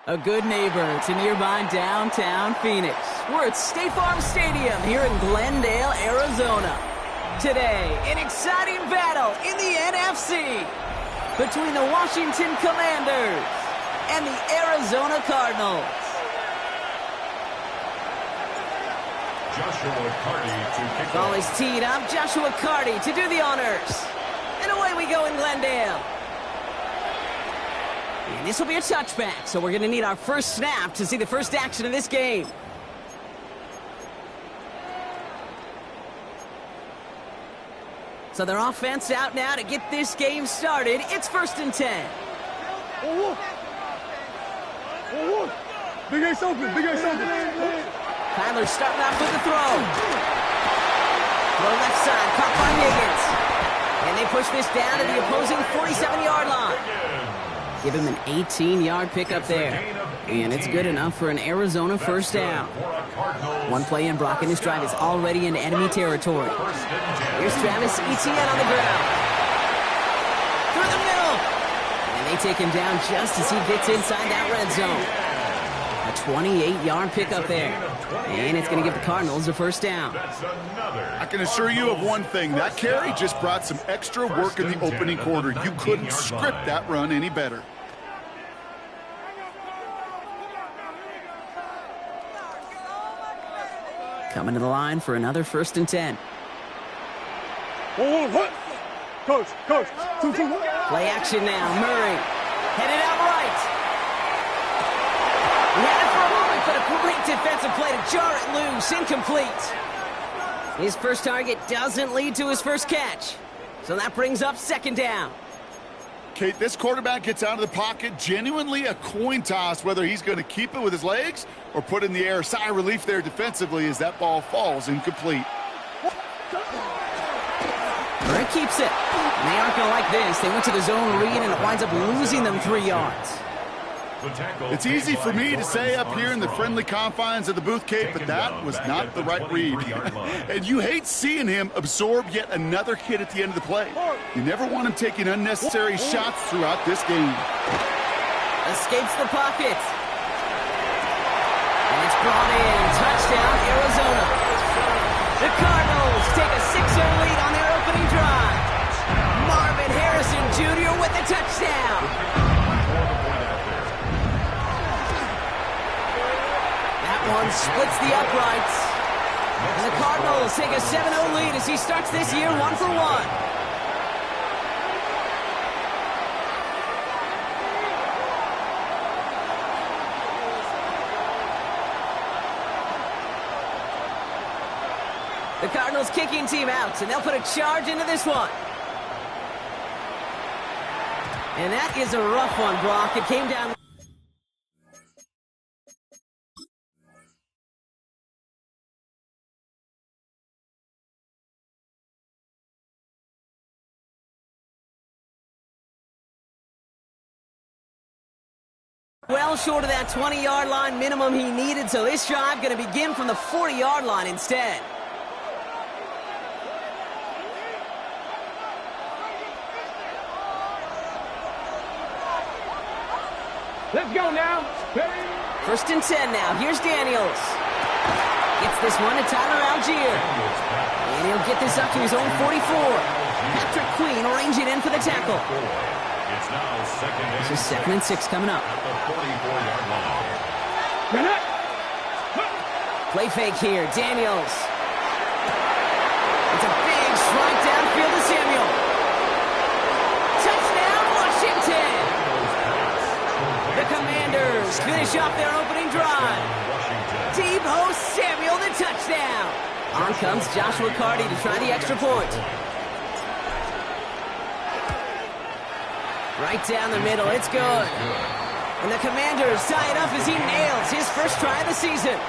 A good neighbor to nearby downtown Phoenix. We're at State Farm Stadium here in Glendale, Arizona. Today, an exciting battle in the NFC between the Washington Commanders and the Arizona Cardinals. Joshua Carty to kick Ball off. is teed up. Joshua Carty to do the honors. And away we go in Glendale. And this will be a touchback, so we're going to need our first snap to see the first action of this game. So their offense out now to get this game started. It's 1st and 10. Big Ace open, Big Ace open. Kyler starting off with the throw. Throw left side, caught by Higgins. And they push this down to the opposing 47-yard line. Give him an 18-yard pickup there. And it's good enough for an Arizona first down. One play in, Brock, and this drive is already in enemy territory. Here's Travis Etienne on the ground. Through the middle. And they take him down just as he gets inside that red zone. A 28-yard pickup there. And it's going to give the Cardinals a first down. I can assure you of one thing. That carry just brought some extra work in the opening quarter. You couldn't script that run any better. Coming to the line for another 1st and 10. Coach. Play action now. Murray headed out right. He had it for a moment, but a great defensive play to jar it loose. Incomplete. His first target doesn't lead to his first catch. So that brings up 2nd down. Kate, this quarterback gets out of the pocket, genuinely a coin toss whether he's going to keep it with his legs or put it in the air. Sigh of relief there defensively as that ball falls incomplete. Murray keeps it. And they aren't going to like this. They went to the zone read, and it winds up losing them 3 yards. It's easy for me to say up here in the friendly confines of the booth, Kate, but that was not the right read. And you hate seeing him absorb yet another hit at the end of the play. You never want him taking unnecessary shots throughout this game. Escapes the pocket. And it's brought in. Touchdown, Arizona. The Cardinals take a 6-0 lead on their opening drive. Marvin Harrison Jr. with the touchdown. One splits the uprights. And the Cardinals take a 7-0 lead as he starts this year 1 for 1. The Cardinals kicking team out, and they'll put a charge into this one. And that is a rough one, Brock. It came down. Well short of that 20-yard line minimum he needed, so this drive going to begin from the 40-yard line instead. Let's go now. 1st and 10 now. Here's Daniels. Gets this one to Tyler Algier. And he'll get this up to his own 44. Patrick Queen arranging in for the tackle. It's now 2nd and This is 2nd and 6 coming up. at the 44-yard line. Play fake here. Daniels. downfield to Samuel. Touchdown, Washington! The Commanders finish off their opening drive. Deebo Samuel, the touchdown. On comes Joshua Carty to try the extra point. Right down the middle, it's good. And the Commanders tie it up as he nails his first try of the season.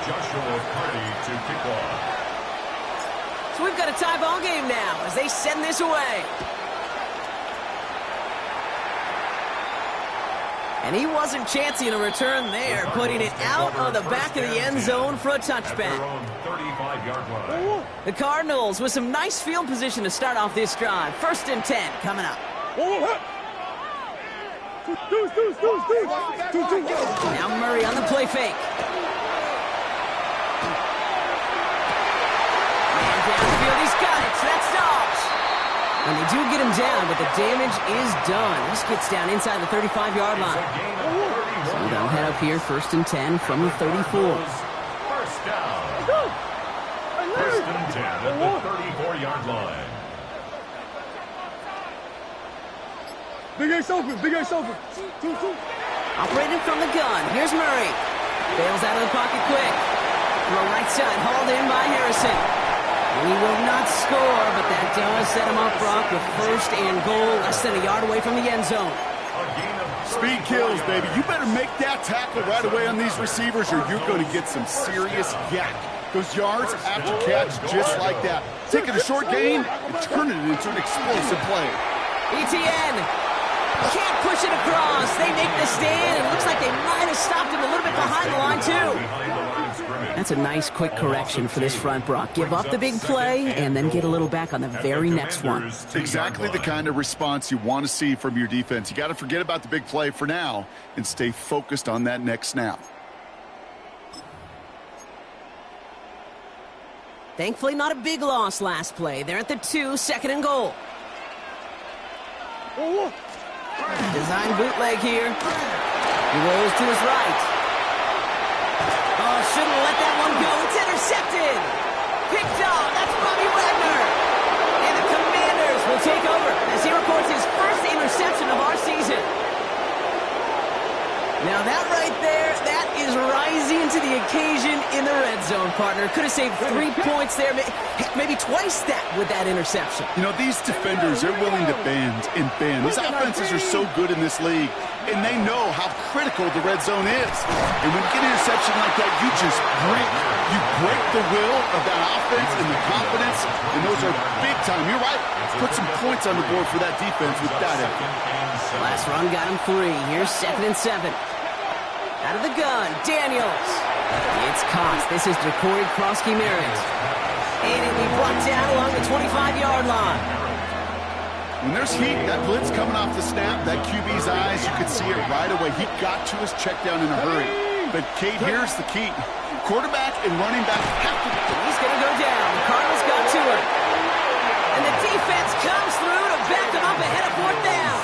Joshua Carty to kick off. So we've got a tie ball game now as they send this away. And he wasn't chancing a return there, putting it out on the back of the end zone for a touchback. The Cardinals with some nice field position to start off this drive. 1st and 10 coming up. Now Murray on the play fake. Man downfield, he's got it. So that's Dobbs. And they do get him down, but the damage is done. This gets down inside the 35-yard line. So they'll head up here, 1st and 10 from the 34. First down. 1st and 10 at the 34-yard line. Big Ace open, Big Ace open. Operating from the gun, here's Murray. Bails out of the pocket quick. Throw right side, hauled in by Harrison. And he will not score, but that does set him up, Brock, with 1st and goal, less than a yard away from the end zone. Speed kills, baby. You better make that tackle right away on these receivers or you're going to get some serious yak. Those yards after catch just like that. Taking a short gain and turning it into an explosive play. ETN can't push it across. They make the stand. It looks like they might have stopped him a little bit behind the line, too. That's a nice quick correction for this front, Brock. Give up the big play and then get a little back on the very next one. Exactly the kind of response you want to see from your defense. You got to forget about the big play for now and stay focused on that next snap. Thankfully, not a big loss last play. They're at the 2, 2nd and goal. Design bootleg here. He rolls to his right. Oh, shouldn't let that one go. It's intercepted. Picked off. That's Bobby Wagner. And the Commanders will take over as he records his first interception of our season. Now that right there, that is rising to the occasion in the red zone, partner. Could have saved 3 points there, maybe twice that with that interception. You know, these defenders, they're willing to bend and bend. These offenses are so good in this league, and they know how critical the red zone is. And when you get an interception like that, you just break. You break the will of that offense and the confidence, and those are big time. You're right. Put some points on the board for that defense with that effort. Last run got him 3. Here's 2nd and 7. Out of the gun, Daniels. It's Cox. This is DeCorey Krosky-Merritt. And it'll be brought down along the 25-yard line. When there's heat, that blitz coming off the snap, that QB's eyes, you could see it right away. He got to his check down in a hurry. But, Kate, here's the key. Quarterback and running back have to... He's going to go down. The Cardinals got to it. And the defense comes through to back him up ahead of 4th down.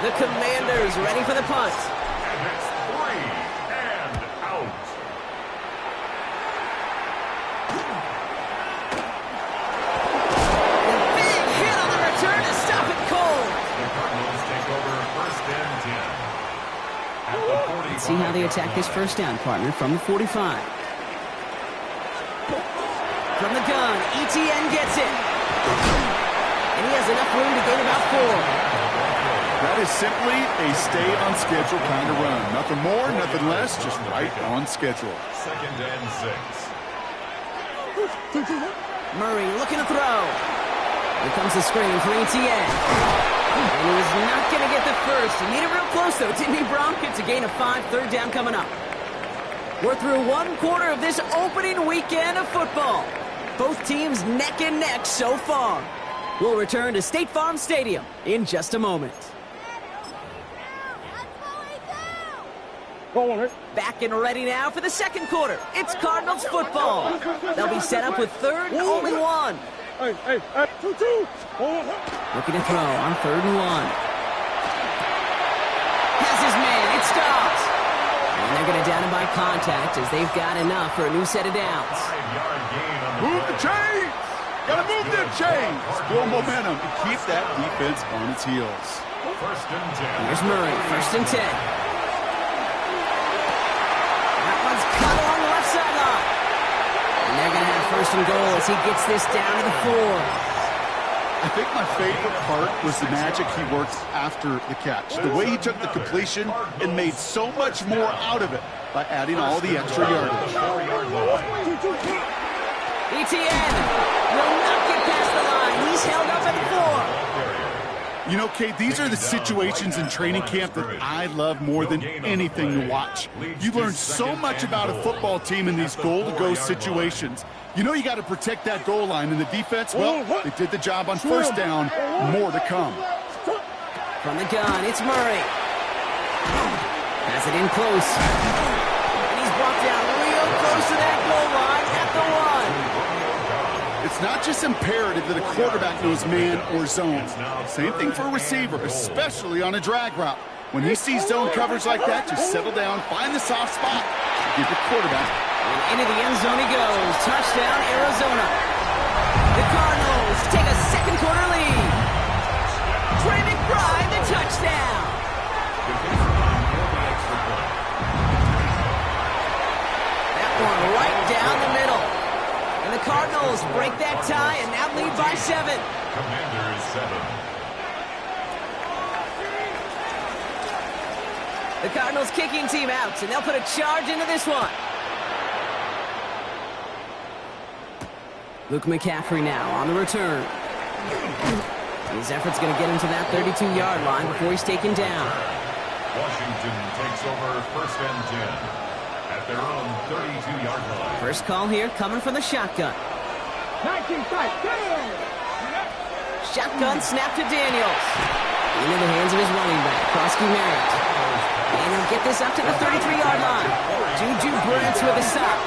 The Commanders ready for the punt. Let's see how they attack this 1st down, partner, from the 45. From the gun, ETN gets it. And he has enough room to gain about 4. That is simply a stay-on-schedule kind of run. Nothing more, nothing less, just right on schedule. 2nd and 6. Murray looking to throw. Here comes the screen for ETN. And he was not going to get the first. He made it real close, though, didn't he, Bronk? It's a gain of 5, 3rd down coming up. We're through 1 quarter of this opening weekend of football. Both teams neck and neck so far. We'll return to State Farm Stadium in just a moment. Back and ready now for the 2nd quarter. It's Cardinals football. They'll be set up with 3rd and only 1. Hey, 2-2. Looking to throw on 3rd and 1. Has his man. It stops. And they're going to down him by contact as they've got enough for a new set of downs. Move the chains! Gotta move them chains. Build momentum and keep that defense on its heels. First and 10. Here's Murray, first and 10. That one's cut along the left sideline. And they're going to have first and goal as he gets this down to the 4. I think my favorite part was the magic he worked after the catch. The way he took the completion and made so much more out of it by adding all the extra yardage. ETN will not get past the line. He's held up at the 4. You know, Kate, these are the situations in training camp that I love more than anything to watch. You learn so much about a football team in these goal-to-go situations. You know you got to protect that goal line, and the defense, well, they did the job on first down. More to come. From the gun, it's Murray. Has it in close. And he's brought down real close to that goal line at the 1. It's not just imperative that a quarterback knows man or zone. Same thing for a receiver, especially on a drag route. When he sees zone coverage like that, just settle down, find the soft spot, give the quarterback. And into the end zone he goes. Touchdown, Arizona. The Cardinals take a second quarter lead. Trey McBride, the touchdown. That one right down the middle. And the Cardinals break that tie and now lead by 7. Commanders 7. The Cardinals kicking team out, and they'll put a charge into this one. Luke McCaffrey now on the return. His effort's going to get him to that 32-yard line before he's taken down. Washington takes over first and 10 at their own 32-yard line. First call here coming from the shotgun. Shotgun snap to Daniels. Into the hands of his running back, Krosky Merritt. And he'll get this up to the 33-yard line. Juju Brents with a stop.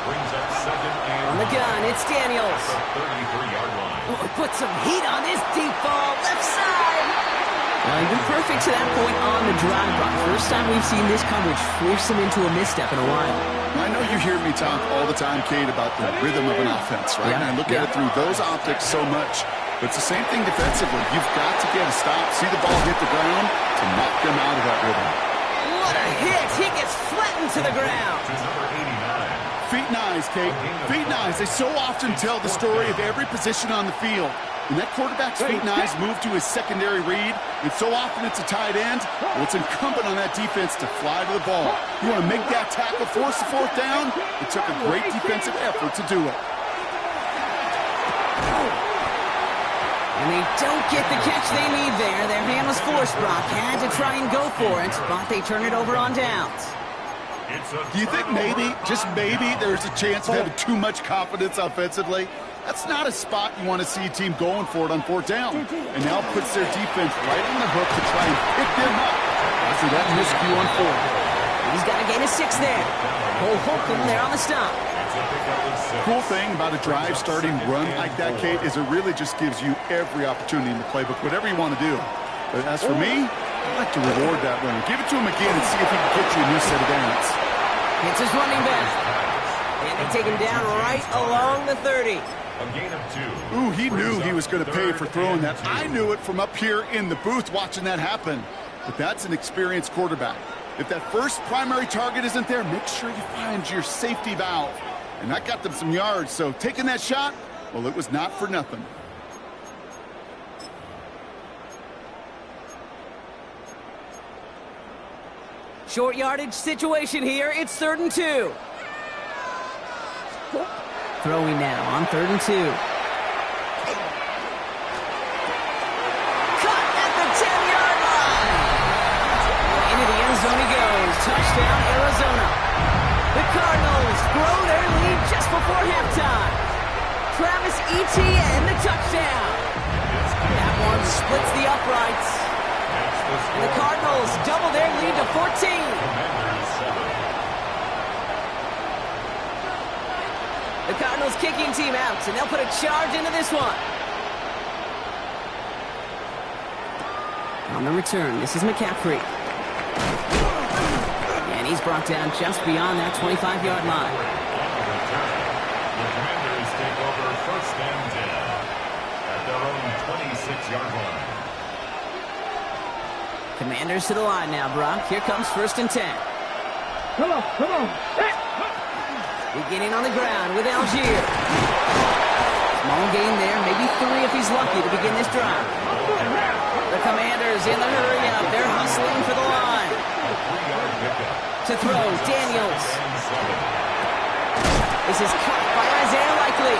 Brings up second and On the gun, it's Daniels. 33-yard line. Oh, put some heat on this deep ball, left side. Well, he's been perfect to that point on the drive, but first time we've seen this coverage force him into a misstep in a while. I know you hear me talk all the time, Kate, about the rhythm of an offense, right? Yeah. And I look at it through those optics so much. But it's the same thing defensively. You've got to get a stop, see the ball hit the ground to knock them out of that rhythm. What a hit! He gets flattened to the ground. To number 89. Feet and eyes, Kate. Feet and eyes. They so often tell the story of every position on the field. When that quarterback's feet and eyes move to his secondary read, and so often it's a tight end, well, it's incumbent on that defense to fly to the ball. You want to make that tackle, force the fourth down? It took a great defensive effort to do it. And they don't get the catch they need there. Their hand was forced. Brock had to try and go for it, but they turn it over on downs. Do you think maybe, just maybe, there's a chance of having too much confidence offensively? That's not a spot you want to see a team going for it on fourth down. And now puts their defense right on the hook to try and pick them up after that miscue on fourth. He's got to gain a 6 there. Cole Holcomb there on the stop. Cool thing about a drive starting run like that, Kate, is it really just gives you every opportunity in the playbook, whatever you want to do. But as for me, I'd like to reward that runner. Give it to him again and see if he can get you a new set of downs. It's his running back. And they take him down right along the 30. A gain of 2. Ooh, he knew he was going to pay for throwing that. I knew it from up here in the booth watching that happen. But that's an experienced quarterback. If that first primary target isn't there, make sure you find your safety valve. And that got them some yards, so taking that shot, well, it was not for nothing. Short yardage situation here. It's 3rd and 2. Throwing now on 3rd and 2. Cut at the 10-yard line. Into the end zone he goes. Touchdown, Arizona. The Cardinals grow their lead just before halftime. Travis Etienne, the touchdown. That one splits the uprights. And the Cardinals double their lead to 14. The Cardinals kicking team out, and they'll put a charge into this one. On the return, this is McCaffrey. And he's brought down just beyond that 25-yard line. The Commanders take First and 10 at their own 26-yard line. Commanders to the line now, Brock. Here comes first and 10. Come on, come on. Beginning on the ground with Algier. Small gain there, maybe 3 if he's lucky to begin this drive. The Commanders in the hurry-up. They're hustling for the line. To throw, Daniels. This is caught by Isaiah Likely.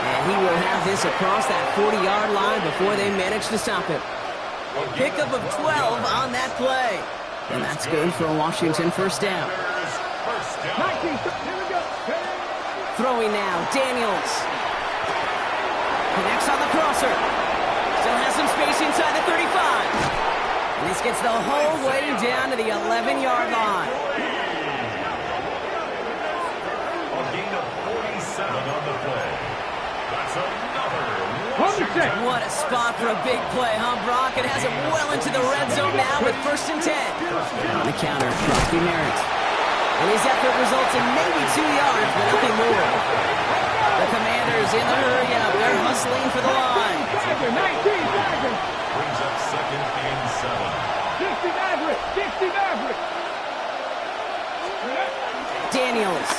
And he will have this across that 40-yard line before they manage to stop it. Pickup of 12 on that play. And that's good for a Washington first down. Throwing now, Daniels. Connects on the crosser. Still has some space inside the 35. And this gets the whole way down to the 11-yard line. A gain of 47 on the play. That's another. What a spot for a big play, huh, Brock? It has it well into the red zone now with first and 10. On the counter, Rocky Merritt. And his effort results in maybe 2 yards, but nothing more. The Commanders in the hurry-up. They're hustling for the line. Brings up second and 7. Daniels.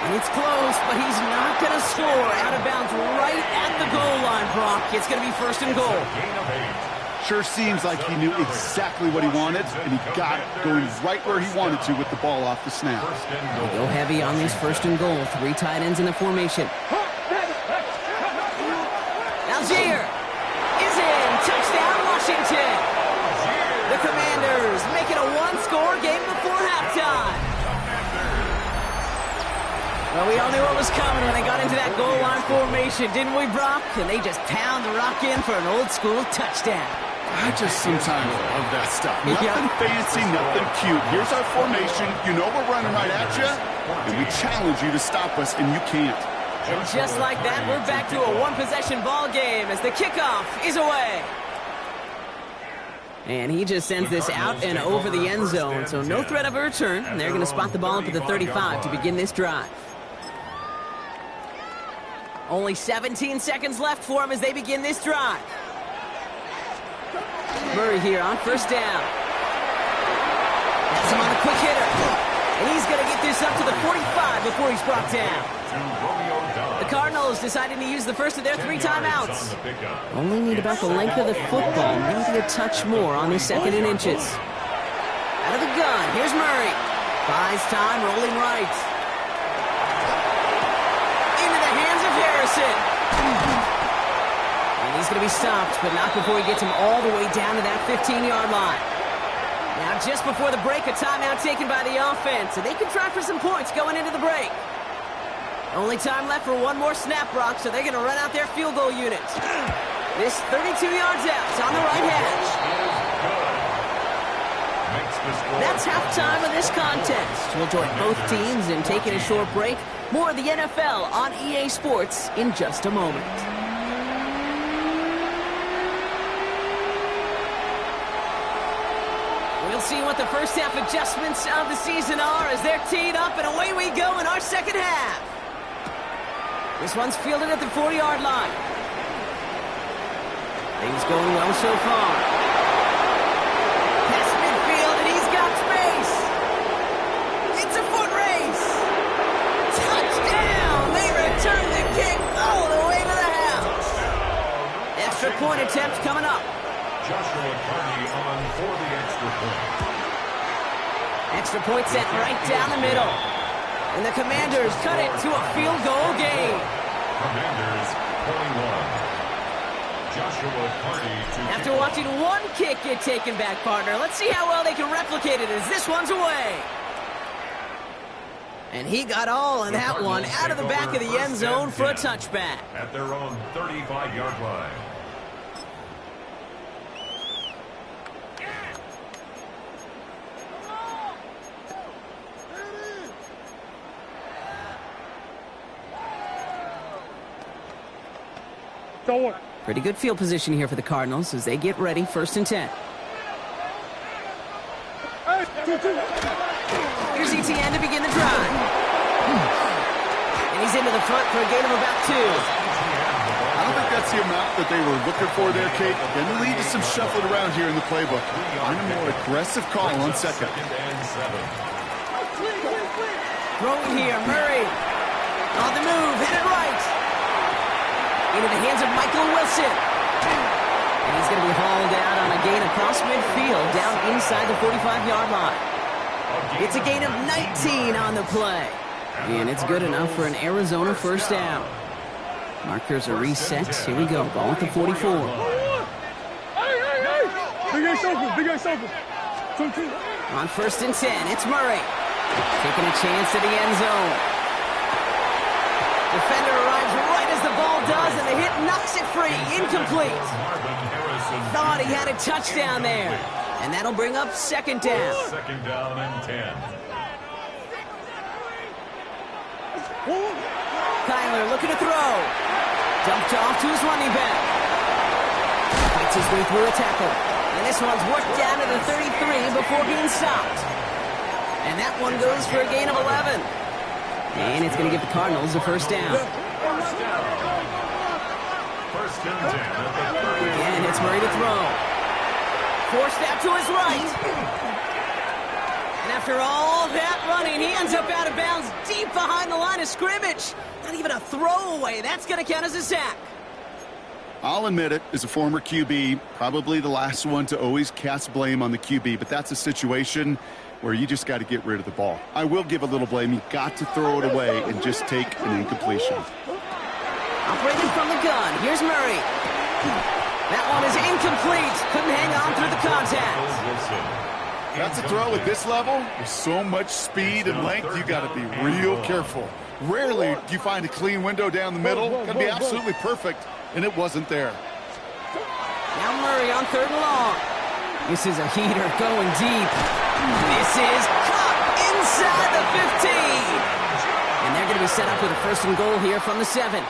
And it's close, but he's not going to score. Out of bounds right at the goal line, Brock. It's going to be first and goal. Gain of 8. Sure seems like he knew exactly what he wanted, and he got it going right where he wanted to with the ball off the snap. They go heavy on this first and goal. 3 tight ends in the formation. Algier is in. Touchdown, Washington. The Commanders make it a 1-score game before halftime. Well, we all knew what was coming when they got into that goal line formation, didn't we, Brock? And they just pound the rock in for an old-school touchdown. I just sometimes love that stuff. Nothing fancy, nothing cute. Here's our formation. You know we're running right at you, and we challenge you to stop us, and you can't. And just like that, we're back to a one-possession ball game as the kickoff is away. And he just sends this out and over the end zone, so no threat of a return. And they're going to spot the ball up at the 35 to begin this drive. Only 17 seconds left for him as they begin this drive. Murray here on first down. That's him on the quick hitter. And he's going to get this up to the 45 before he's brought down. The Cardinals decided to use the first of their 3 timeouts. Only need about the length of the football, maybe a touch more on the 2nd and inches. Out of the gun, here's Murray. Buys time, rolling right. Into the hands of Harrison. And he's going to be stopped, but not before he gets him all the way down to that 15-yard line. Now, just before the break, a timeout taken by the offense, and they can try for some points going into the break. Only time left for one more snap, Brock, so they're going to run out their field goal unit. This 32 yards out. It's on the right hash. That's halftime of this contest. We'll join both teams in taking a short break. More of the NFL on EA Sports in just a moment. We'll see what the first half adjustments of the season are as they're teed up, and away we go in our second half. This one's fielded at the 40-yard line. Things going well so far. Past midfield, and he's got space. It's a foot race. Touchdown! They return the kick all the way to the house. Extra point attempt coming up. Joshua Carney on for the extra point. Extra point set right down the middle. And the Commanders cut it to a field goal game. Commanders 21. Joshua Carney to After watching one kick get taken back, partner, let's see how well they can replicate it as this one's away. And he got all of that one out of the back of the end zone for a touchback. At their own 35-yard line. Pretty good field position here for the Cardinals as they get ready, 1st and 10. Here's ETN to begin the drive. And he's into the in front for a gain of about 2. I don't think that's the amount that they were looking for there, Kate. Going to lead to some shuffling around here in the playbook. Find a more aggressive call on second. Throwing here, Murray. On the move, headed right. Into the hands of Michael Wilson. And he's going to be hauled out on a gain across midfield, down inside the 45-yard line. It's a gain of 19 on the play. And it's good enough for an Arizona first down. Markers are reset. Here we go. Ball at the 44. Big Ace open. Big Ace open. 2-2. On 1st and 10, it's Murray. Taking a chance to the end zone. Defender arrives right as the ball does, and the hit knocks it free. Incomplete. Thought he had a touchdown there. And that'll bring up 2nd down. 2nd down and 10. Kyler looking to throw. Dumped off to his running back. Fights his way through a tackle. And this one's worked down to the 33 before being stopped. And that one goes for a gain of 11. And it's going to give the Cardinals a first down. 1st and 10 at the 30. Again, it's Murray to throw. Forced out to his right. And after all that running, he ends up out of bounds deep behind the line of scrimmage. Not even a throwaway. That's going to count as a sack. I'll admit it, as a former QB, probably the last one to always cast blame on the QB, but that's a situation where you just got to get rid of the ball. I will give a little blame. You got to throw it away and just take an incompletion. Operating from the gun. Here's Murray. That one is incomplete. Couldn't hang on through the contact. That's a throw at this level. With so much speed and length, you got to be real careful. Rarely do you find a clean window down the middle. Got to be absolutely perfect, and it wasn't there. Now Murray on 3rd and long. This is a heater going deep. This is caught inside the 15. And they're going to be set up with a 1st and goal here from the 7.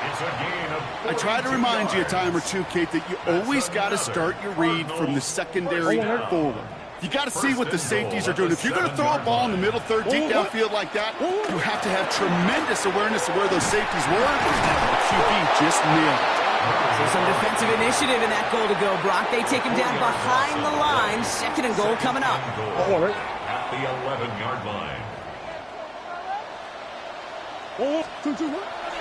I try to remind you a time or two, Kate, that you always got to start your read from the secondary forward. You got to see what the safeties are doing. If you're going to throw a ball in the middle third, deep downfield like that, you have to have tremendous awareness of where those safeties were. And the QB just nailed it. So some defensive initiative in that goal to go, Brock. They take him down behind the line. 2nd and goal coming up. At the 11-yard line.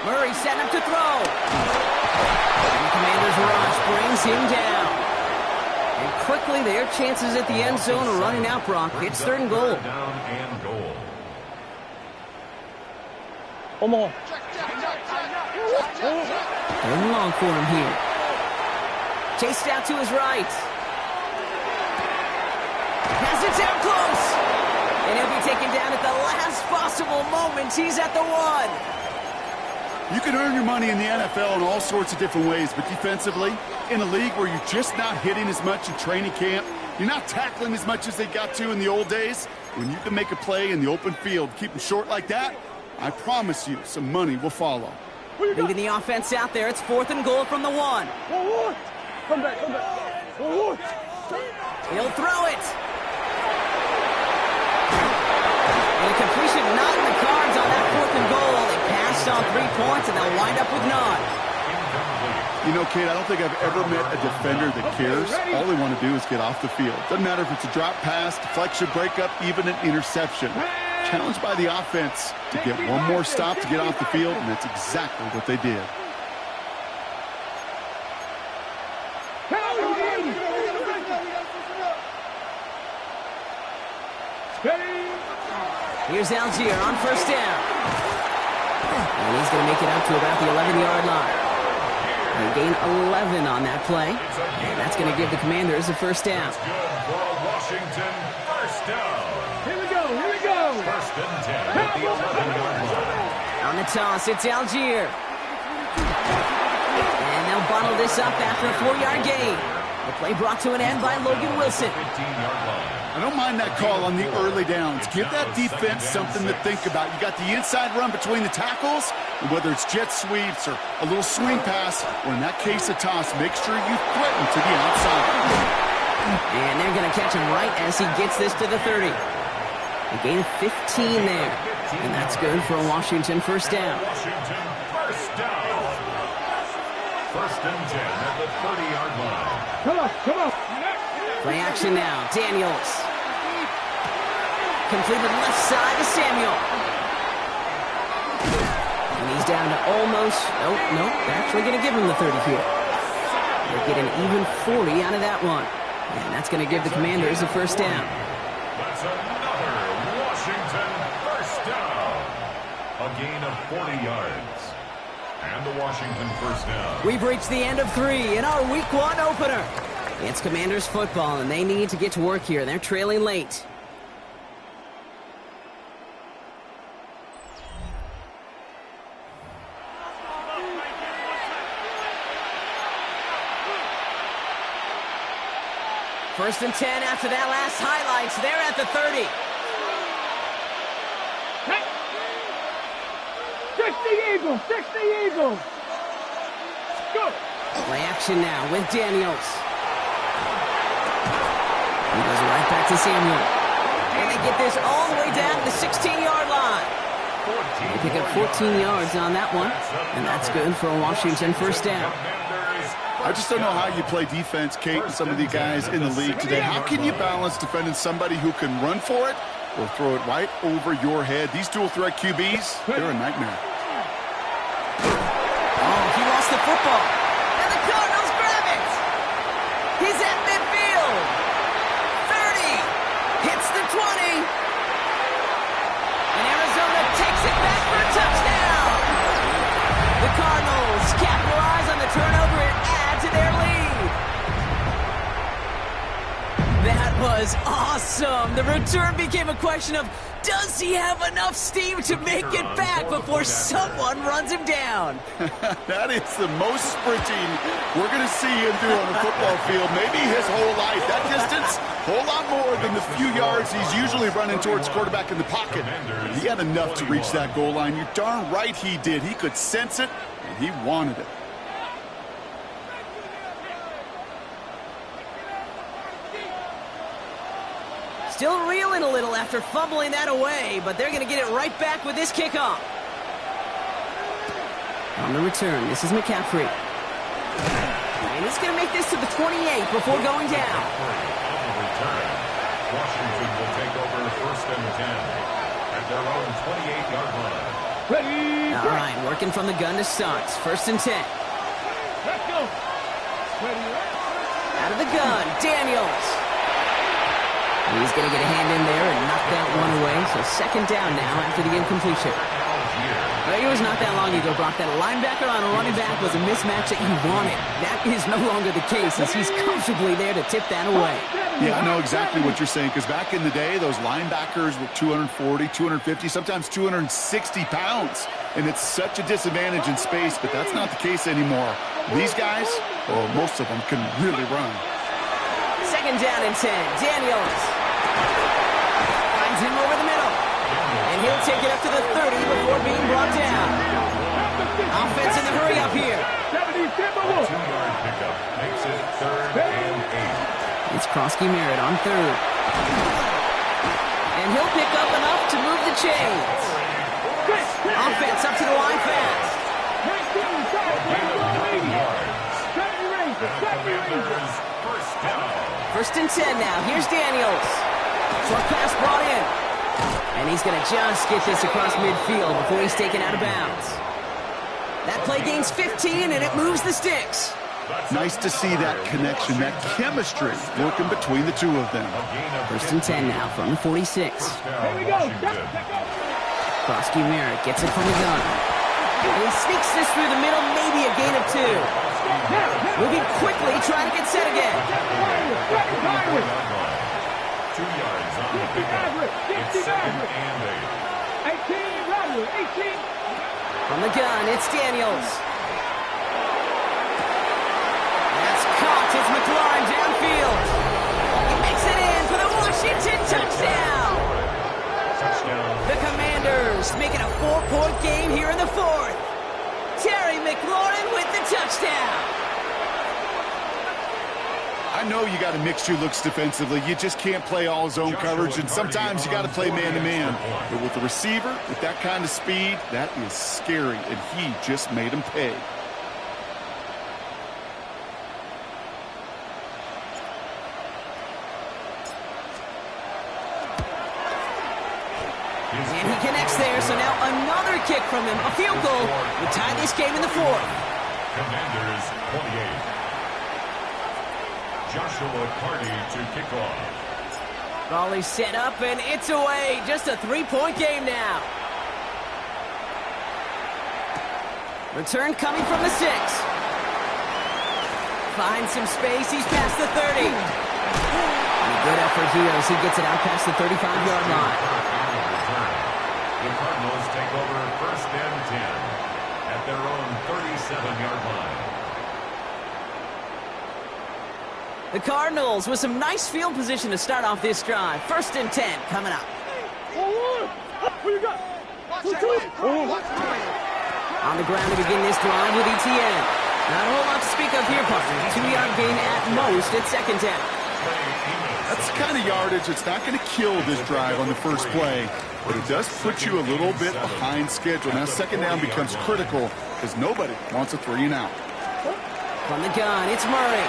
Murray setting up to throw. And the Commander's rush brings him down. And quickly, their chances at the end zone are running out, Brock. It's 3rd and goal. Down and goal. Omaha. 3rd and long for him here. Chased out to his right. Has it down close. And he'll be taken down at the last possible moment. He's at the 1. You can earn your money in the NFL in all sorts of different ways, but defensively, in a league where you're just not hitting as much in training camp, you're not tackling as much as they got to in the old days, when you can make a play in the open field, keep them short like that, I promise you some money will follow. Leading the offense out there. It's 4th and goal from the 1. Come back. He'll throw it. And a completion not in the cards on that 4th and goal. They passed on 3 points, and they'll wind up with none. You know, Kate, I don't think I've ever met a defender that cares. All they want to do is get off the field. Doesn't matter if it's a drop pass, deflection, breakup, even an interception. Challenged by the offense to get one more stop to get off the field, and that's exactly what they did. Here's Algier on 1st down. And he's going to make it up to about the 11-yard line. They gain 11 on that play. And that's going to give the Commanders a first down. Good for Washington. First down. Here we go. 1st and 10 at the 11-yard line. On the toss, it's Algier. And they'll bottle this up after a 4-yard gain. The play brought to an end by Logan Wilson. 15-yard line. I don't mind that call on the early downs. Give that defense something to think about. You got the inside run between the tackles, and whether it's jet sweeps or a little swing pass, or in that case a toss, make sure you threaten to the outside. And they're going to catch him right as he gets this to the 30. A gain of 15 there. And that's good for a Washington first down. Washington First and 10 at the 30-yard line. Come on, come on. Play action now. Daniels. Completed left side to Samuel. And he's down to almost... Nope. They're actually going to give him the 30 here. They get an even 40 out of that one. And that's going to give the Commanders a first down. That's another Washington first down. A gain of 40 yards. And the Washington first down. We've reached the end of 3 in our Week 1 opener. It's Commanders football, and they need to get to work here. They're trailing late. First and 10 after that last highlights. They're at the 30. Fix the Eagles! Fix the Eagles! Go! Play action now with Daniels. He goes right back to Samuel. And they get this all the way down to the 16-yard line. They pick up 14 yards on that one. And that's good for a Washington first down. I just don't know how you play defense, Kate, and some of the guys in the league today. How can you balance defending somebody who can run for it or throw it right over your head? These dual-threat QBs, they're a nightmare. Oh, he lost the football. And the Cardinals grab it. He's at midfield. 30. Hits the 20. And Arizona takes it back for a touchdown. The Cardinals capitalize on the turnover and add to their lead. That was awesome. The return became a question of, does he have enough steam to make it back before someone runs him down? That is the most sprinting we're going to see him do on the football field, maybe his whole life. That distance, a whole lot more than the few yards he's usually running towards quarterback in the pocket. He had enough to reach that goal line. You're darn right he did. He could sense it, and he wanted it. Still reeling a little after fumbling that away, but they're going to get it right back with this kickoff. On the return, this is McCaffrey. And he's going to make this to the 28 before going down. On the return, Washington will take over first and 10 at their own 28-yard line. Ready, All right, working from the gun to start. First and 10. let's go! Ready, Out of the gun, Daniels. He's going to get a hand in there and knock that one away. So second down now after the incompletion. Well, it was not that long ago, Brock, that a linebacker on a running back was a mismatch that you wanted. That is no longer the case as he's comfortably there to tip that away. Yeah, I know exactly what you're saying, because back in the day, those linebackers were 240, 250, sometimes 260 pounds. And it's such a disadvantage in space, but that's not the case anymore. These guys, well, most of them can really run. Second down and 10. Daniels finds him over the middle. And he'll take it up to the 30 before being brought down. Offense in the hurry up here. A 2-yard pickup makes it third and 8. It's Krosky Merritt on third. And he'll pick up enough to move the chains. Offense up to the line fast. First down. First and 10 now. Here's Daniels. Short pass brought in. And he's going to just get this across midfield before he's taken out of bounds. That play gains 15, and it moves the sticks. Nice to see that connection, that chemistry working between the two of them. First and 10 now from the 46. Here we go! Krosky Merritt gets it from the gun. And he sneaks this through the middle, maybe a gain of 2. Moving quickly, trying to get set again. 2 yards on the pickup. It's second and 18. From the gun, it's Daniels. That's caught. It's McLaurin downfield. He makes it in for the Washington touchdown. The Commanders make it a 4-point game here in the 4th. Terry McLaurin with the touchdown. I know you got to mix your looks defensively. You just can't play all zone coverage, and sometimes you got to play man-to-man. But with the receiver, with that kind of speed, that is scary, and he just made him pay. And he connects there, so now another kick from him. A field goal would tie this game in the fourth. Commanders 28. Joshua Carty to kick off. Raleigh set up, and it's away. Just a three-point game now. Return coming from the 6. Finds some space. He's past the 30. And a good effort here as he gets it out past the 35-yard line. The Cardinals take over first and 10 at their own 37-yard line. The Cardinals with some nice field position to start off this drive. First and 10 coming up. What you got? On the ground to begin this drive with ETN. Not a whole lot to speak of here, partner. 2-yard gain at most at second down. That's the kind of yardage that's not going to kill this drive on the first play, but it does put you a little bit behind schedule. Now second down becomes critical because nobody wants a 3-and-out. From the gun, it's Murray.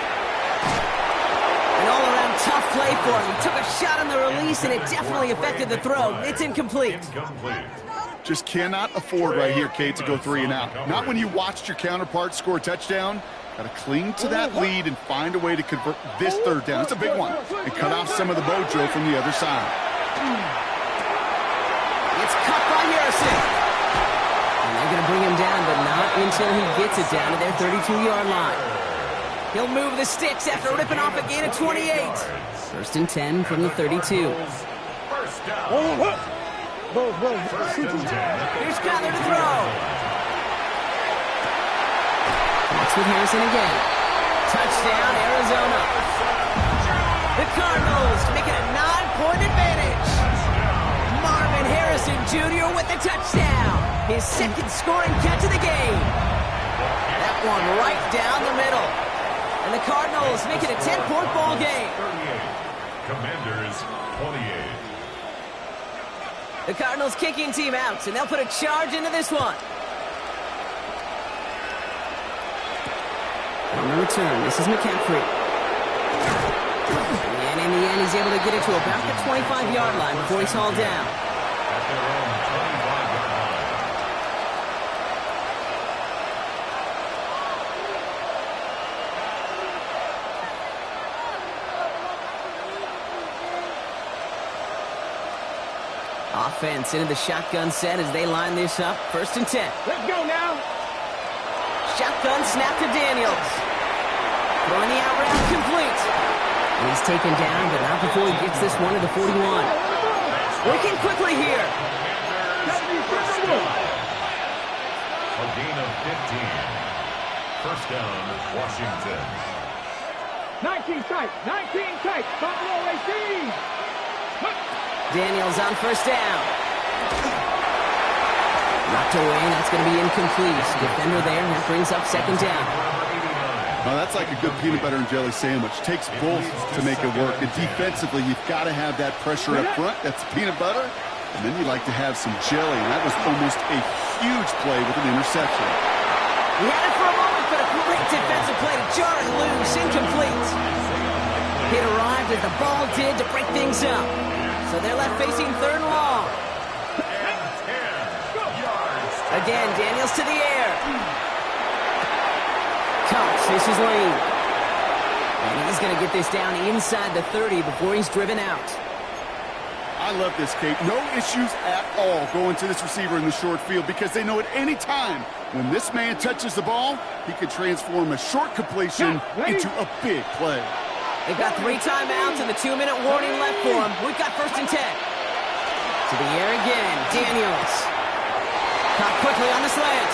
An all-around tough play for him. He took a shot on the release, and it definitely affected the throw. It's incomplete. Just cannot afford right here, Kate, to go 3-and-out. Not when you watched your counterpart score a touchdown. Got to cling to that lead and find a way to convert this third down. It's a big one. And cut off some of the mojo from the other side. It's cut by Harrison. And they're going to bring him down, but not until he gets it down to their 32-yard line. He'll move the sticks after ripping off a gain of 28. First and 10 from the 32. First down. Here's Kyler to throw. That's with Harrison again. Touchdown, Arizona. The Cardinals make it a 9-point advantage. Marvin Harrison Jr. with the touchdown. His second scoring catch of the game. That one right down the middle. And the Cardinals make it a 10-point ball game. 38. Commanders 28. The Cardinals kicking team out, and they'll put a charge into this one. On the return, this is McCaffrey. And in the end, he's able to get it to about the 25-yard line before he's hauled down. At their own 25-yard line. Offense into the shotgun set as they line this up. First and 10. Let's go now. Shotgun snap to Daniels. Throwing the out route complete. And he's taken down, but not before he gets this one to the 41. Working quickly here. A gain of 15. First down, Washington. 19 tight. Buffalo AC. Daniels on first down. Knocked away, and that's going to be incomplete. Defender there, and that brings up second down. Well, that's like a good peanut butter and jelly sandwich. Takes both to make it work. And defensively, you've got to have that pressure up front. That's peanut butter. And then you like to have some jelly. And that was almost a huge play with an interception. He had it for a moment, but a great defensive play to jar it loose. Incomplete. It arrived as the ball did to break things up. So they're left facing third and long. Again, Daniels to the air. Cox is his lane. And he's going to get this down inside the 30 before he's driven out. I love this, Kate. No issues at all going to this receiver in the short field because they know at any time when this man touches the ball, he can transform a short completion into a big play. They've got 3 timeouts and the 2-minute warning left for them. We've got first and 10. To the air again, Daniels. Caught quickly on the slant.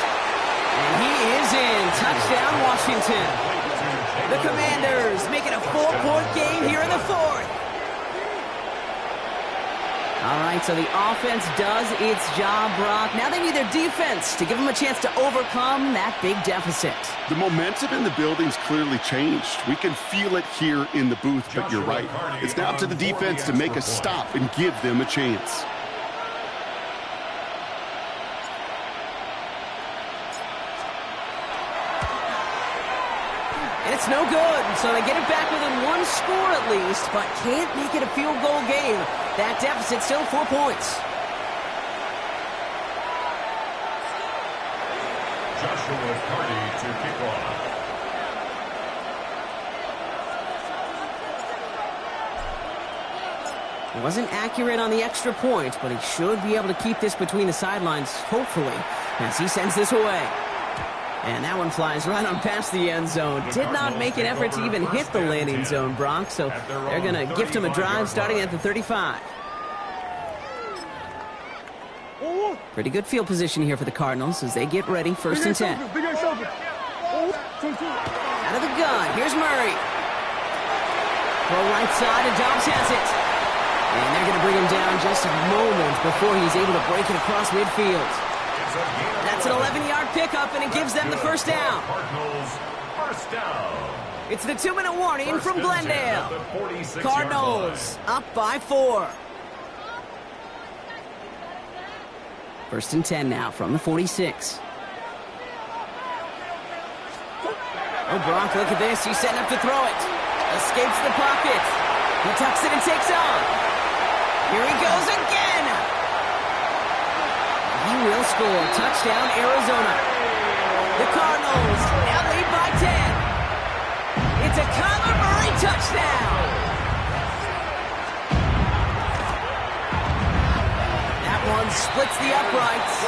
And he is in. Touchdown, Washington. The Commanders make it a 4-point game here in the fourth. All right, so the offense does its job, Brock. Now they need their defense to give them a chance to overcome that big deficit. The momentum in the building's clearly changed. We can feel it here in the booth, but you're right. It's now up to the defense to make a stop and give them a chance. And it's no good, so they get it back within 1 score at least, but can't make it a field goal game. That deficit still 4 points. Joshua Carty to kick off. He wasn't accurate on the extra point, but he should be able to keep this between the sidelines, hopefully, as he sends this away. And that one flies right on past the end zone. Did not make an effort to even hit the landing zone, Brock, so they're going to gift him a drive starting at the 35. Pretty good field position here for the Cardinals as they get ready, 1st and 10. Out of the gun, here's Murray. Throw right side, and Dobbs has it. And they're going to bring him down just a moment before he's able to break it across midfield. That's an 11-yard pickup, and it gives them the first down. Cardinals, first down. It's the 2-minute warning from Glendale. Cardinals up by 4. 1st and 10 now from the 46. Oh, Brock, look at this. He's setting up to throw it. Escapes the pocket. He tucks it and takes off. Here he goes again. He will score. Touchdown, Arizona. The Cardinals now lead by 10. It's a Kyler Murray touchdown. That one splits the uprights.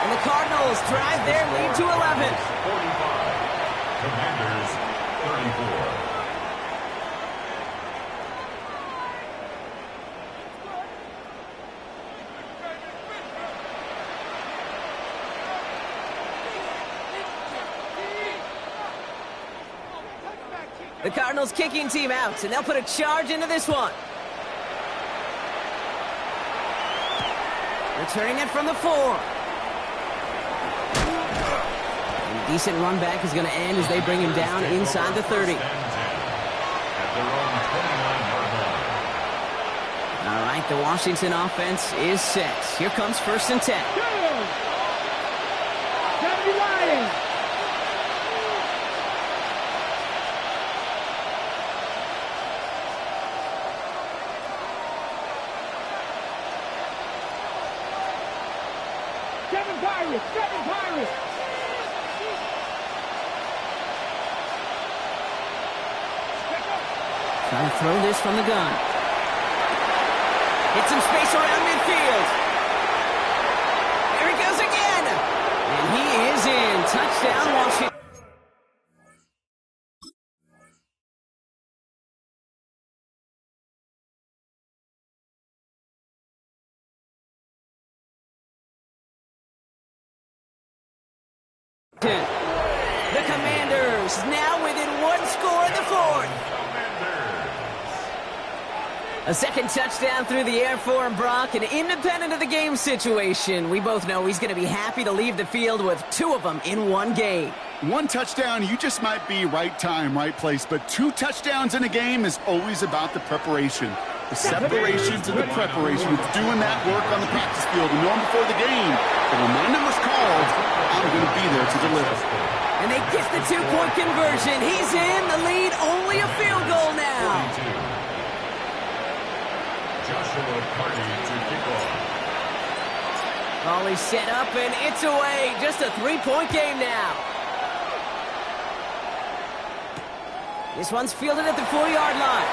And the Cardinals drive their lead to 11. 45. Commanders, 34. The Cardinals kicking team out, and they'll put a charge into this one. Returning it from the 4. And a decent run back is going to end as they bring him down inside the 30. All right, the Washington offense is set. Here comes 1st and 10. Trying to throw this from the gun. Hit some space around midfield. There he goes again. And he is in. Touchdown, Washington. The Commanders now within 1 score in the 4th. A second touchdown through the air for him, Brock, and independent of the game situation, we both know he's going to be happy to leave the field with 2 of them in 1 game. 1 touchdown, you just might be right time, right place, but 2 touchdowns in a game is always about the preparation. The separations and the preparation. It's doing that work on the practice field and knowing before the game that when my number's called, I'm going to be there to deliver. And they get the 2-point conversion. He's in the lead, only a field goal now. 42. Joshua Carty to kick off. Volley set up, and it's away. Just a 3-point game now. This one's fielded at the 4-yard line.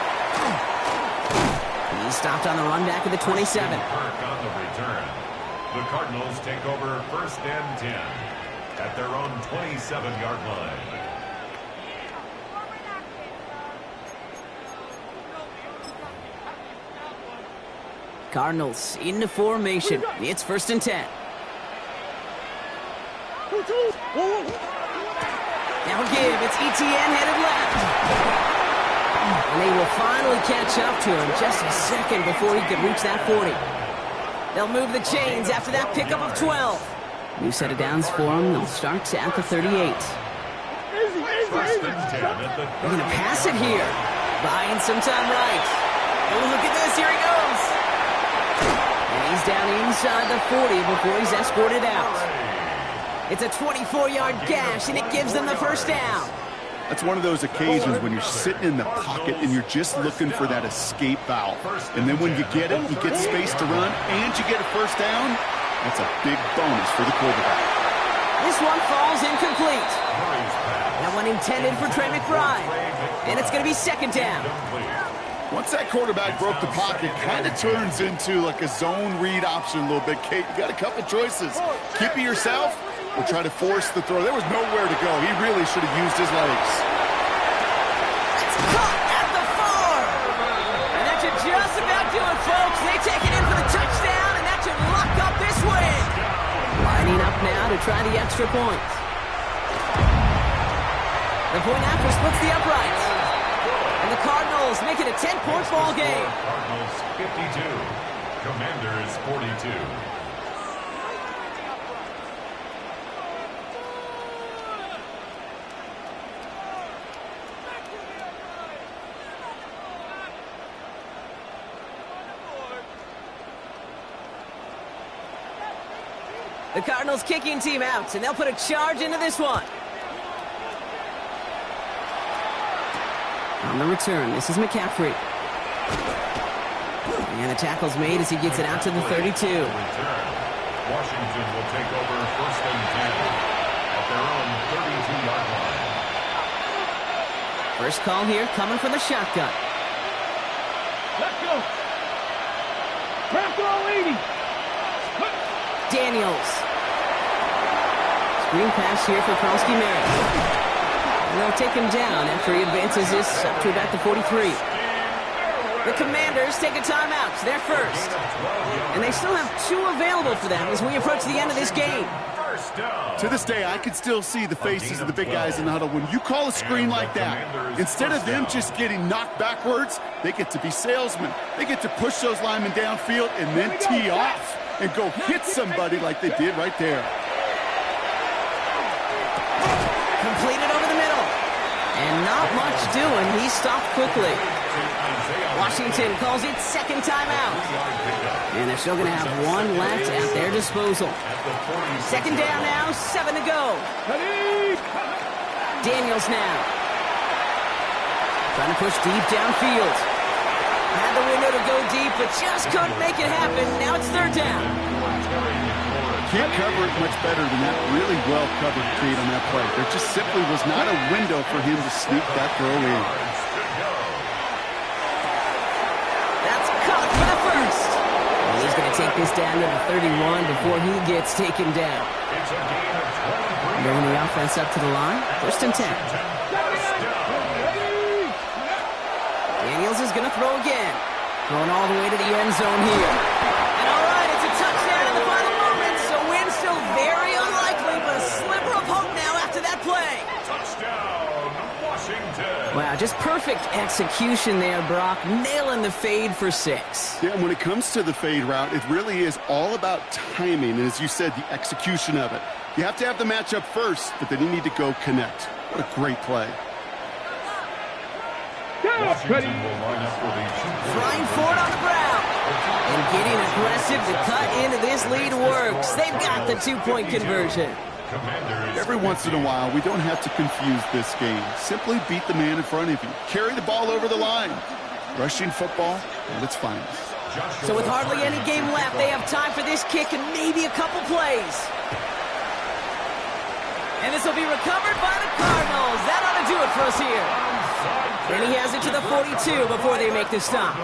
He stopped on the run back at the 27. Kirk on the return. The Cardinals take over 1st and 10 at their own 27-yard line. Cardinals into formation. It's 1st and 10. Now give. It's ETN headed left. And they will finally catch up to him just a second before he could reach that 40. They'll move the chains after that pickup of 12. New set of downs for them. They'll start at the 38. They're going to pass it here. Buying some time right. Oh, look at this. Here he goes. And he's down inside the 40 before he's escorted out. It's a 24-yard gash, and it gives them the first down. That's one of those occasions when you're sitting in the pocket and you're just looking for that escape valve. And then when you get it, you get space to run, and you get a first down. That's a big bonus for the quarterback. This one falls incomplete. That one intended for Trey McBride. And it's going to be second down. Once that quarterback broke the pocket, kind of turns into like a zone read option a little bit. Kate, you got a couple choices. Keep it yourself or try to force the throw. There was nowhere to go. He really should have used his legs. It's caught at the 4. And that should just about do it, folks. They take it in for the touchdown, and that should lock up this win. Lining up now to try the extra point. The point after splits the uprights. And the Cardinals make it a 10-point ball game. Cardinals 52. Commanders 42. The Cardinals kicking team out, and they'll put a charge into this one. On the return, this is McCaffrey. And the tackle's made as he gets it out to the 32. Washington will take over first and 10 at their own 32-yard line. First call here coming from the shotgun. Let's go. Craft all 80. Daniels. Screen pass here for Kronsky-Mary. And they'll take him down after he advances this up to about the 43. The Commanders take a timeout. They're first. And they still have 2 available for them as we approach the end of this game. To this day, I can still see the faces of the big guys in the huddle. When you call a screen like that, instead of them just getting knocked backwards, they get to be salesmen. They get to push those linemen downfield and then tee off and go hit somebody like they did right there. Completed over the middle. And not much doing. He stopped quickly. Washington calls it second timeout. And they're still going to have 1 left at their disposal. Second down now, 7 to go. Daniels now. Trying to push deep downfield. Had the window to go deep, but just couldn't make it happen. Now it's third down. Can't cover it much better than that. Really well covered, Kate, on that play. There just simply was not a window for him to sneak that throw in. That's caught for the first. And he's going to take this down to the 31 before he gets taken down. Moving the offense up to the line. First and 10. Daniels is going to throw again. Going all the way to the end zone here. And all right, it's a touchdown in the final moment. So win still very unlikely, but a sliver of hope now after that play. Touchdown, Washington. Wow, just perfect execution there, Brock. Nailing the fade for 6. Yeah, and when it comes to the fade route, it really is all about timing. And as you said, the execution of it. You have to have the matchup first, but then you need to go connect. What a great play. Washington will line up with a Flying forward on the ground. And getting aggressive to cut into this lead works. They've got the 2-point conversion. Every once in a while, we don't have to confuse this game. Simply beat the man in front of you. Carry the ball over the line. Rushing football at its finest. So with hardly any game left, they have time for this kick and maybe a couple plays. And this will be recovered by the Cardinals. That ought to do it for us here. And he has it to the 42 before they make the stop.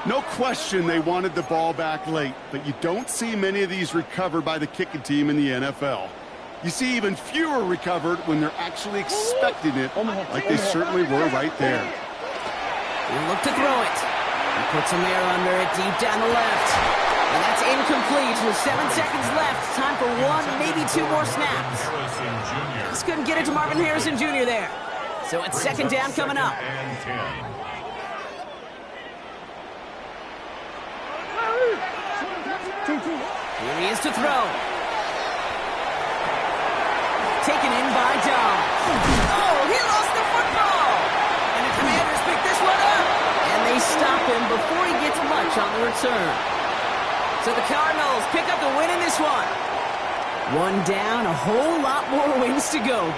No question they wanted the ball back late, but you don't see many of these recovered by the kicking team in the NFL. You see even fewer recovered when they're actually expecting it, like they certainly were right there. He'll look to throw it. He puts him there under it, deep down the left. And that's incomplete with 7 seconds left. Time for 1, maybe 2 more snaps. Just couldn't get it to Marvin Harrison Jr. there. So it's second down coming up. Here he is to throw. Taken in by Dom. Oh, he lost the football. And the Commanders pick this one up. And they stop him before he gets much on the return. So the Cardinals pick up the win in this one. 1 down, a whole lot more wins to go.